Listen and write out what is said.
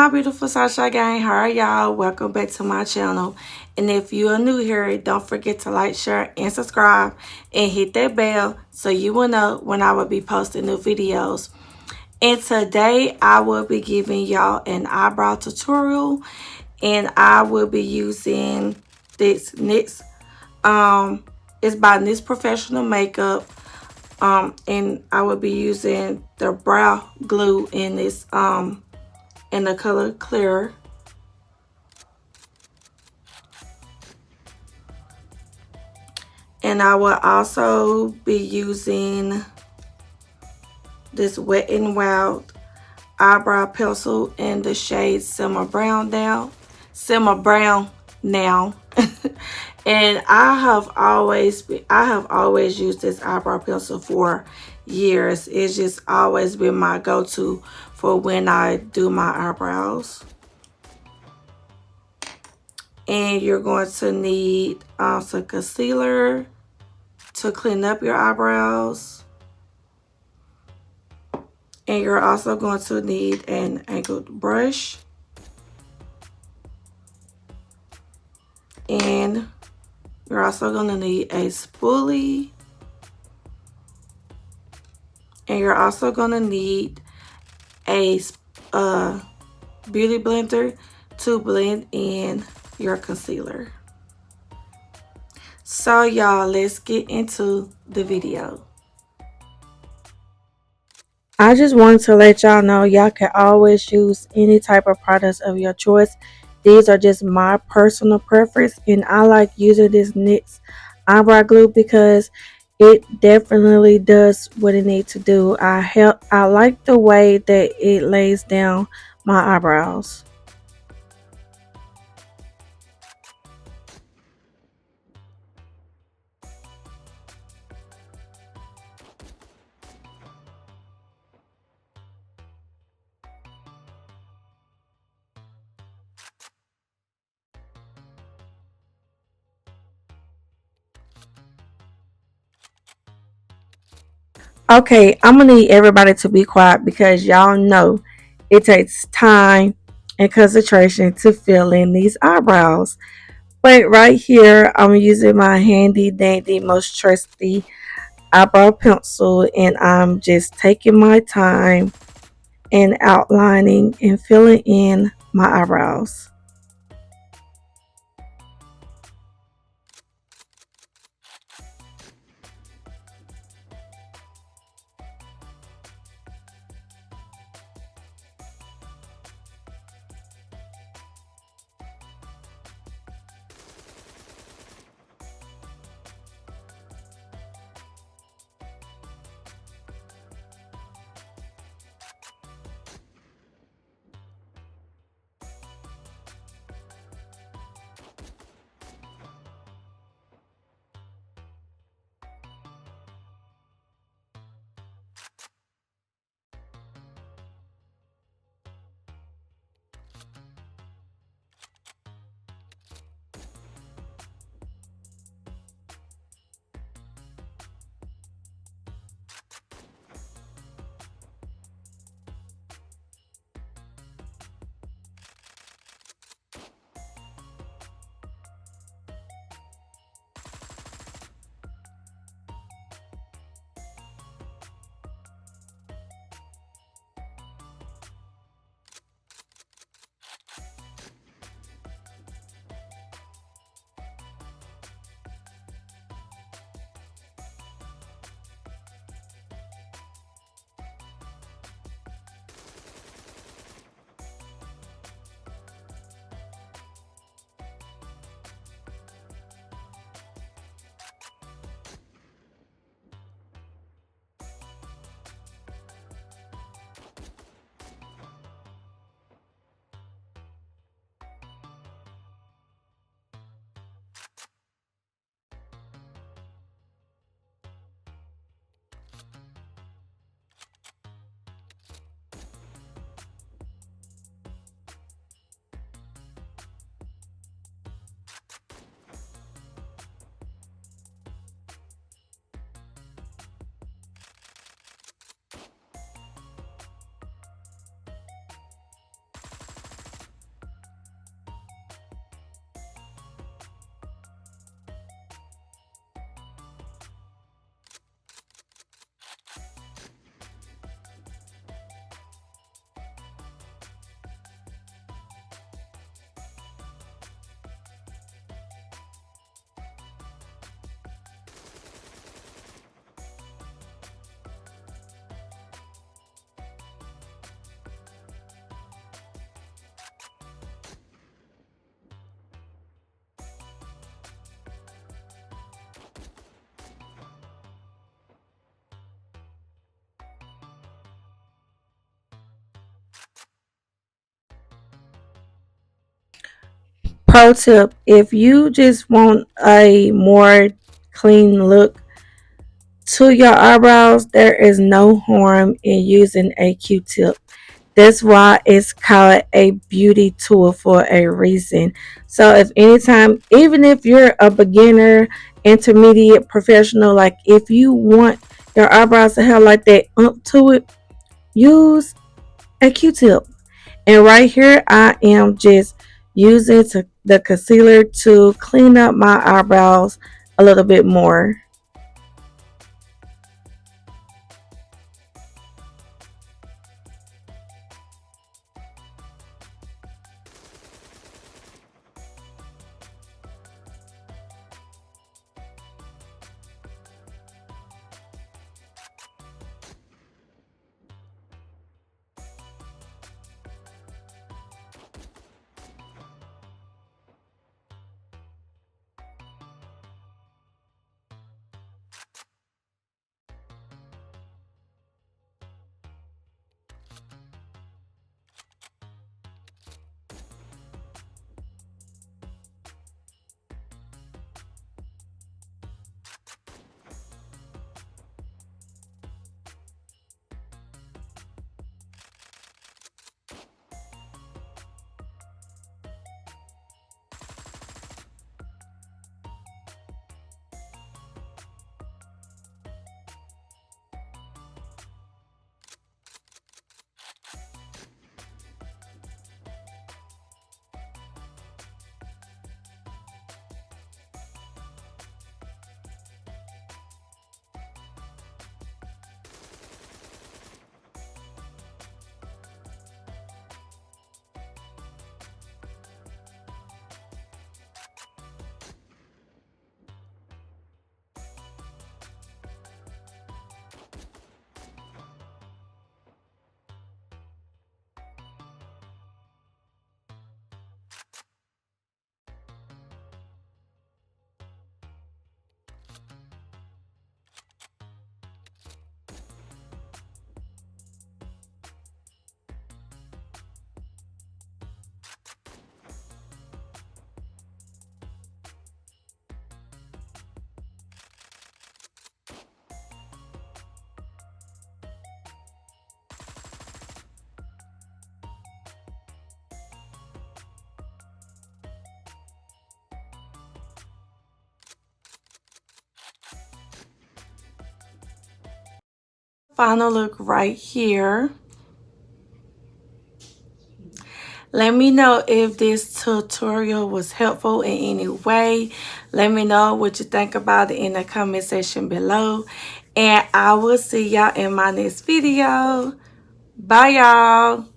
my beautiful Sasha gang, how are y'all? Welcome back to my channel. And if you are new here, don't forget to like, share, and subscribe. And hit that bell so you will know when I will be posting new videos. And today I will be giving y'all an eyebrow tutorial. And I will be using this NYX. It's by NYX Professional Makeup. And I will be using the brow glue in this in the color clear. And I will also be using this Wet n Wild eyebrow pencil in the shade Simmer Brown now. And I have always used this eyebrow pencil for years. It's just always been my go-to for when I do my eyebrows. And you're going to need some concealer to clean up your eyebrows. And you're also going to need an angled brush. And you're also going to need a spoolie. And you're also going to need a beauty blender to blend in your concealer. So y'all, let's get into the video. I just wanted to let y'all know y'all can always use any type of products of your choice. These are just my personal preference, and I like using this NYX eyebrow glue because it definitely does what it needs to do. I like the way that it lays down my eyebrows. Okay, I'm gonna need everybody to be quiet because y'all know it takes time and concentration to fill in these eyebrows. But right here, I'm using my handy dandy most trusty eyebrow pencil, and I'm just taking my time and outlining and filling in my eyebrows. pro tip, if you just want a more clean look to your eyebrows, there is no harm in using a Q-tip. That's why it's called a beauty tool for a reason. So if anytime, even if you're a beginner, intermediate, professional, like if you want your eyebrows to have like that to it, use a Q-tip. And right here, I am just using the concealer to clean up my eyebrows a little bit more. Final look right here. Let me know if this tutorial was helpful in any way. Let me know what you think about it in the comment section below. And I will see y'all in my next video. Bye, y'all.